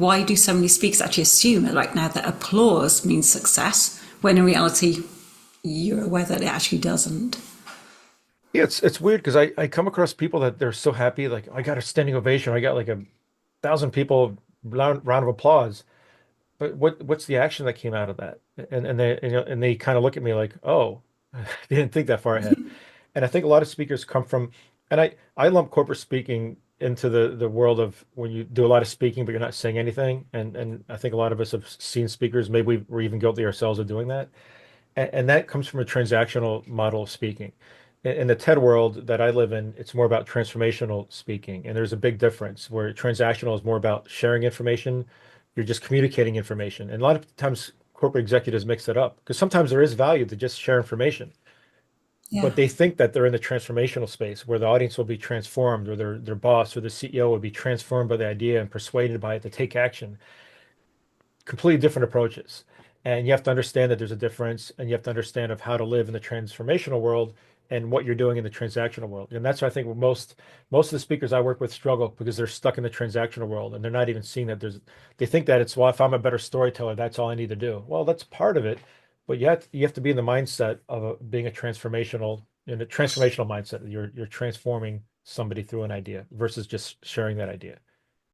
why do so many speakers actually assume right now that applause means success, when in reality, you're aware that it actually doesn't? Yeah, it's weird because I come across people that they're so happy, like I got a standing ovation, I got like 1,000 people round of applause. But what's the action that came out of that? And they kind of look at me like, oh, they didn't think that far ahead. And I think a lot of speakers come from, and I lump corporate speaking into the world of when you do a lot of speaking but you're not saying anything. And I think a lot of us have seen speakers, maybe we're even guilty ourselves of doing that. And that comes from a transactional model of speaking. In the TED world that I live in, it's more about transformational speaking. And there's a big difference where transactional is more about sharing information. You're just communicating information. And a lot of times corporate executives mix it up because sometimes there is value to just share information. Yeah. But they think that they're in the transformational space where the audience will be transformed or their boss or the CEO will be transformed by the idea and persuaded by it to take action. Completely different approaches. And you have to understand that there's a difference, and you have to understand of how to live in the transformational world and what you're doing in the transactional world. And that's why I think most of the speakers I work with struggle because they're stuck in the transactional world and they're not even seeing that they think that it's, well, if I'm a better storyteller, that's all I need to do. Well, that's part of it, but you have to be in the mindset of being in a transformational mindset. You're transforming somebody through an idea versus just sharing that idea.